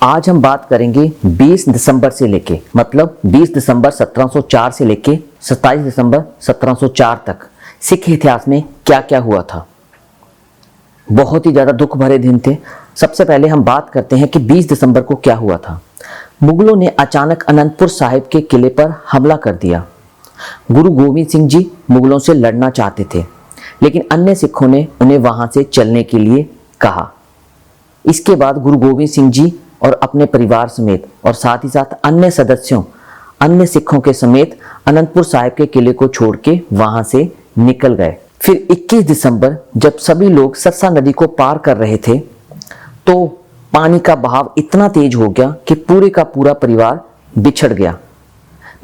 आज हम बात करेंगे 20 दिसंबर से लेके मतलब 20 दिसंबर 1704 से लेके 27 दिसंबर 1704 तक सिख इतिहास में क्या क्या हुआ था। बहुत ही ज़्यादा दुख भरे दिन थे। सबसे पहले हम बात करते हैं कि 20 दिसंबर को क्या हुआ था। मुगलों ने अचानक अनंतपुर साहिब के किले पर हमला कर दिया। गुरु गोविंद सिंह जी मुगलों से लड़ना चाहते थे, लेकिन अन्य सिखों ने उन्हें वहां से चलने के लिए कहा। इसके बाद गुरु गोविंद सिंह जी और अपने परिवार समेत और साथ ही साथ अन्य सिखों के समेत अनंतपुर साहिब के किले को छोड़ के वहां से निकल गए। फिर 21 दिसंबर जब सभी लोग सत्सा नदी को पार कर रहे थे तो पानी का बहाव इतना तेज हो गया कि पूरे का पूरा परिवार बिछड़ गया।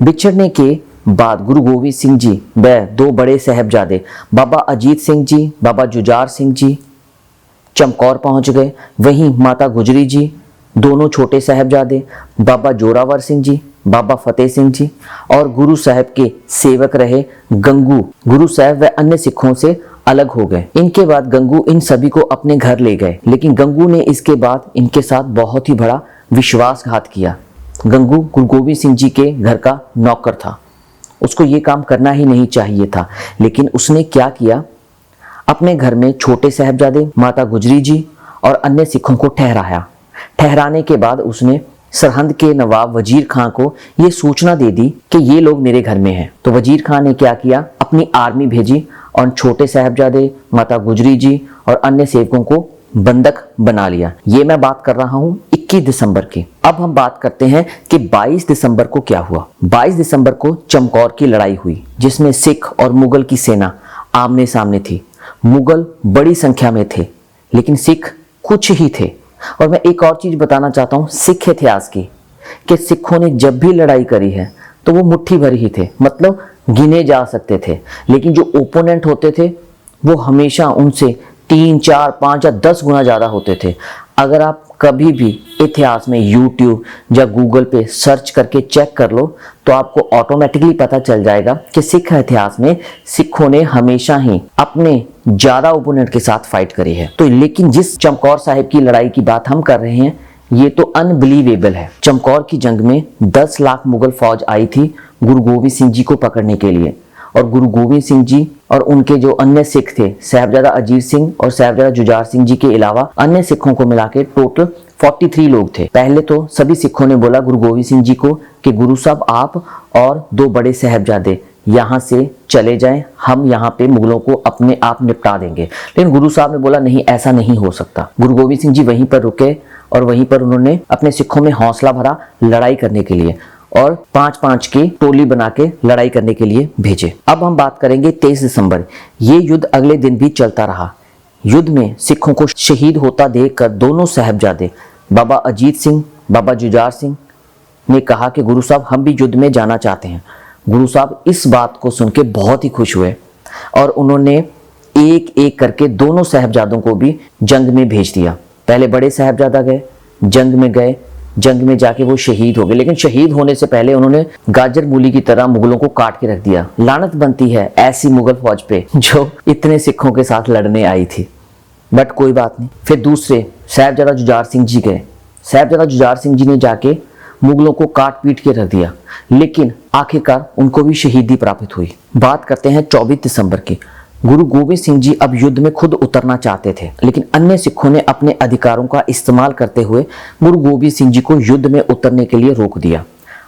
बिछड़ने के बाद गुरु गोविंद सिंह जी व दो बड़े साहबजादे बाबा अजीत सिंह जी, बाबा जुझार सिंह जी चमकौर पहुंच गए। वहीं माता गुजरी जी, दोनों छोटे साहबजादे बाबा जोरावर सिंह जी, बाबा फतेह सिंह जी और गुरु साहब के सेवक रहे गंगू, गुरु साहब व अन्य सिखों से अलग हो गए। इनके बाद गंगू इन सभी को अपने घर ले गए, लेकिन गंगू ने इसके बाद इनके साथ बहुत ही बड़ा विश्वासघात किया। गंगू गुरु गोविंद सिंह जी के घर का नौकर था, उसको ये काम करना ही नहीं चाहिए था, लेकिन उसने क्या किया, अपने घर में छोटे साहबजादे माता गुजरी जी और अन्य सिखों को ठहराने के बाद उसने सरहंद के नवाब वजीर खां को ये सूचना दे दी कि ये लोग मेरे घर में हैं। तो वजीर खां ने क्या किया, अपनी आर्मी भेजी और छोटे साहबजादे माता गुजरी जी और अन्य सेवकों को बंधक बना लिया। ये मैं बात कर रहा हूं 21 दिसंबर की। अब हम बात करते हैं कि 22 दिसंबर को क्या हुआ। 22 दिसंबर को चमकौर की लड़ाई हुई, जिसमें सिख और मुगल की सेना आमने सामने थी। मुगल बड़ी संख्या में थे, लेकिन सिख कुछ ही थे। और मैं एक और चीज बताना चाहता हूं सिख इतिहास की, कि सिखों ने जब भी लड़ाई करी है तो वो मुट्ठी भर ही थे, मतलब गिने जा सकते थे। लेकिन जो ओपोनेंट होते थे वो हमेशा उनसे 3, 4, 5 या 10 गुना ज्यादा होते थे। अगर आप कभी भी इतिहास में YouTube या गूगल पे सर्च करके चेक कर लो तो आपको ऑटोमेटिकली पता चल जाएगा कि सिख इतिहास में सिखों ने हमेशा ही अपने ज्यादा ओपोनेंट के साथ फाइट करी है। तो लेकिन जिस चमकौर साहिब की लड़ाई की बात हम कर रहे हैं, ये तो अनबिलीवेबल है। चमकौर की जंग में 10 लाख मुगल फौज आई थी गुरु गोविंद सिंह जी को पकड़ने के लिए, और गुरु गोविंद सिंह जी और उनके जो अन्य सिख थे साहबजादा अजीत सिंह और साहबजादा जुझार सिंह जी के अलावा अन्य सिखों को मिला के टोटल 43 लोग थे। पहले तो सभी सिखों ने बोला गुरु गोविंद सिंह जी को कि गुरु साहब आप और दो बड़े साहबजादे यहाँ से चले जाएं, हम यहाँ पे मुगलों को अपने आप निपटा देंगे। लेकिन गुरु साहब ने बोला नहीं, ऐसा नहीं हो सकता। गुरु गोविंद सिंह जी वहीं पर रुके और वहीं पर उन्होंने अपने सिखों में हौसला भरा लड़ाई करने के लिए और 5-5 की टोली बना के लड़ाई करने के लिए भेजे। अब हम बात करेंगे 23 दिसंबर। ये युद्ध अगले दिन भी चलता रहा। युद्ध में सिखों को शहीद होता देखकर दोनों साहबजादे बाबा अजीत सिंह, बाबा जुझार सिंह ने कहा कि गुरु साहब हम भी युद्ध में जाना चाहते हैं। गुरु साहब इस बात को सुन के बहुत ही खुश हुए और उन्होंने एक एक करके दोनों साहबजादों को भी जंग में भेज दिया। पहले बड़े साहबजादा गए, जंग में जाके वो शहीद हो गए, लेकिन शहीद होने से पहले उन्होंने गाजर मूली की तरह मुगलों को काट के रख दिया। लानत बनती है ऐसी मुगल फौज पे जो इतने सिखों के साथ लड़ने आई थी, बट कोई बात नहीं। फिर दूसरे साहबजादा जुझार सिंह जी गए। साहबजादा जुझार सिंह जी ने जाके मुगलों को काट पीट के रख दिया, लेकिन आखिरकार उनको भी शहीदी प्राप्त हुई। बात करते हैं 24 दिसंबर की। गुरु गोविंद सिंह जी अब युद्ध में खुद उतरना चाहते थे, लेकिन अन्य सिखों ने अपने अधिकारों का इस्तेमाल करते हुए गुरु गोविंद सिंह जी को युद्ध में उतरने के लिए रोक दिया।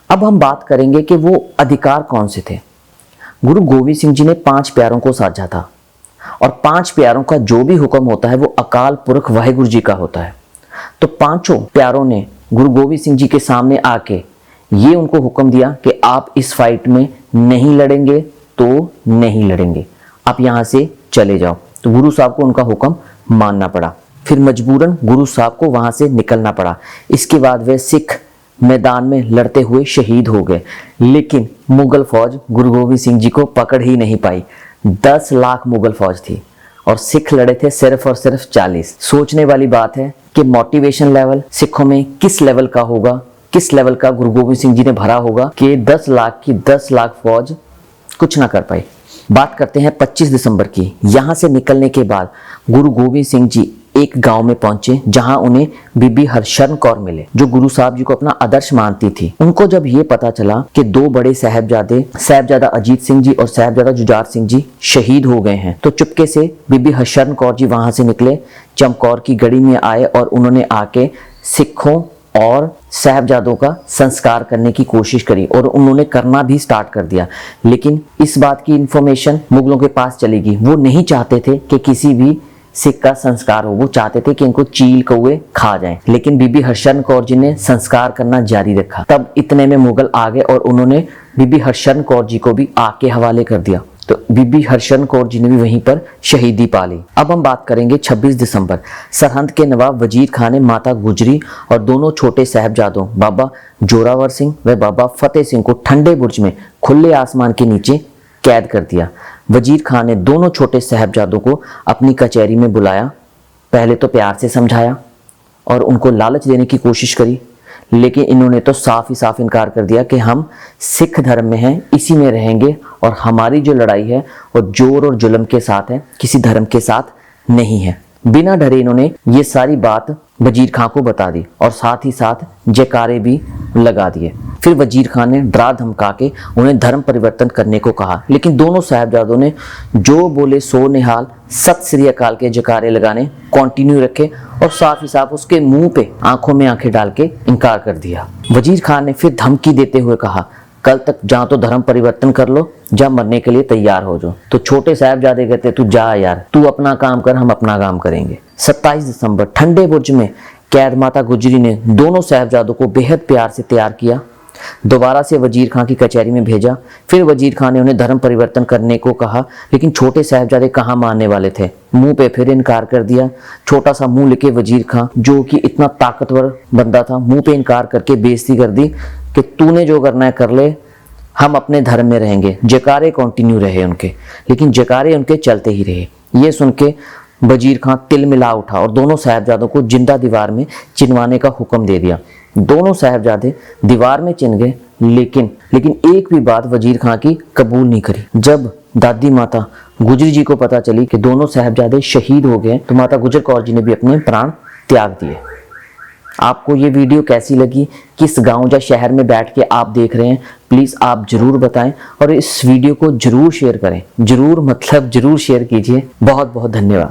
अब हम बात करेंगे कि वो अधिकार कौन से थे। गुरु गोविंद सिंह जी ने 5 प्यारों को साझा था, और 5 प्यारों का जो भी हुक्म होता है वो अकाल पुरख वाहिगुरु जी का होता है। तो 5 प्यारों ने गुरु गोविंद सिंह जी के सामने आके ये उनको हुक्म दिया कि आप इस फाइट में नहीं लड़ेंगे तो नहीं लड़ेंगे, आप यहां से चले जाओ। तो गुरु साहब को उनका हुक्म मानना पड़ा। फिर मजबूरन गुरु साहब को वहां से निकलना पड़ा। इसके बाद वे सिख मैदान में लड़ते हुए शहीद हो गए, लेकिन मुगल फौज गुरु गोविंद सिंह जी को पकड़ ही नहीं पाई। 10 लाख मुगल फौज थी और सिख लड़े थे सिर्फ और सिर्फ 40। सोचने वाली बात है कि मोटिवेशन लेवल सिखों में किस लेवल का होगा, किस लेवल का गुरु गोविंद सिंह जी ने भरा होगा कि 10 लाख की 10 लाख फौज कुछ ना कर पाई। बात करते हैं 25 दिसंबर की। यहां से निकलने के बाद गुरु गोविंद सिंह जी एक गांव में पहुंचे जहां उन्हें बीबी हरशरण कौर मिले, जो गुरु साहब जी को अपना आदर्श मानती थी। उनको जब ये पता चला कि दो बड़े साहबजादे, साहबजादा अजीत सिंह जी और साहबजादा जुझार सिंह जी शहीद हो गए हैं, तो चुपके से बीबी हरशरण कौर जी वहां से निकले, चमकौर की गढ़ी में आए और उन्होंने आके सिखों और साहबजादों का संस्कार करने की कोशिश करी और उन्होंने करना भी स्टार्ट कर दिया। लेकिन इस बात की इंफॉर्मेशन मुगलों के पास चलेगी। वो नहीं चाहते थे कि किसी भी सिख का संस्कार हो, वो चाहते थे कि इनको चील कौए खा जाएं। लेकिन बीबी हरशरण कौर जी ने संस्कार करना जारी रखा। तब इतने में मुगल आ गए और उन्होंने बीबी हरशरण कौर जी को भी आग के हवाले कर दिया। तो बीबी हरशरण कौर जी ने भी वहीं पर शहीदी पा ली। अब हम बात करेंगे 26 दिसंबर। सरहंद के नवाब वजीर खान ने माता गुजरी और दोनों छोटे साहबजादों बाबा जोरावर सिंह व बाबा फतेह सिंह को ठंडे बुर्ज में खुले आसमान के नीचे कैद कर दिया। वजीर खान ने दोनों छोटे साहबजादों को अपनी कचहरी में बुलाया। पहले तो प्यार से समझाया और उनको लालच देने की कोशिश करी, लेकिन इन्होंने तो साफ ही साफ इनकार कर दिया कि हम सिख धर्म में हैं, इसी में रहेंगे और हमारी जो लड़ाई है वो जोर और जुल्म के साथ है, किसी धर्म के साथ नहीं है। बिना डरे इन्होंने ये सारी बात वजीर खान को बता दी और साथ ही साथ जयकारे भी लगा दिए। फिर वजीर खान ने डरा धमका के उन्हें धर्म परिवर्तन करने को कहा, लेकिन दोनों साहबजादों ने जो बोले सो निहाल, सत श्री अकाल के जयकारे लगाने कंटिन्यू रखे और साथ ही साथ उसके मुंह पे आंखों में आंखें डाल के इनकार कर दिया। वजीर खान ने फिर धमकी देते हुए कहा, कल तक जा तो धर्म परिवर्तन कर लो, जा मरने के लिए तैयार हो जाओ। तो छोटे साहबजादे कहते, तू जा यार, तू अपना काम कर, हम अपना काम करेंगे। 27 दिसंबर ठंडे बुर्ज में कैद माता गुजरी ने दोनों साहबजादों को बेहद प्यार से तैयार किया, दोबारा से वजीर खान की कचहरी में भेजा। फिर वजीर खान ने उन्हें धर्म परिवर्तन करने को कहा, लेकिन छोटे साहबजादे कहाँ मानने वाले थे, मुंह पे फिर इनकार कर दिया। छोटा सा मुंह लेके वजीर खान, जो कि इतना ताकतवर बंदा था, मुंह पे इनकार करके बेइज्जती कर दी कि तूने जो करना है कर ले, हम अपने धर्म में रहेंगे। जयकारे कंटिन्यू रहे उनके, लेकिन जयकारे उनके चलते ही रहे। ये सुन के वजीर खान तिल मिला उठा और दोनों साहबजादों को जिंदा दीवार में चिनवाने का हुक्म दे दिया। दोनों साहबजादे दीवार में चिन गए, लेकिन एक भी बात वजीर खान की कबूल नहीं करी। जब दादी माता गुजरी जी को पता चली कि दोनों साहबजादे शहीद हो गए, तो माता गुजर कौर जी ने भी अपने प्राण त्याग दिए। आपको ये वीडियो कैसी लगी, किस गांव या शहर में बैठ के आप देख रहे हैं, प्लीज़ आप जरूर बताएं और इस वीडियो को जरूर शेयर करें। जरूर मतलब जरूर शेयर कीजिए। बहुत बहुत धन्यवाद।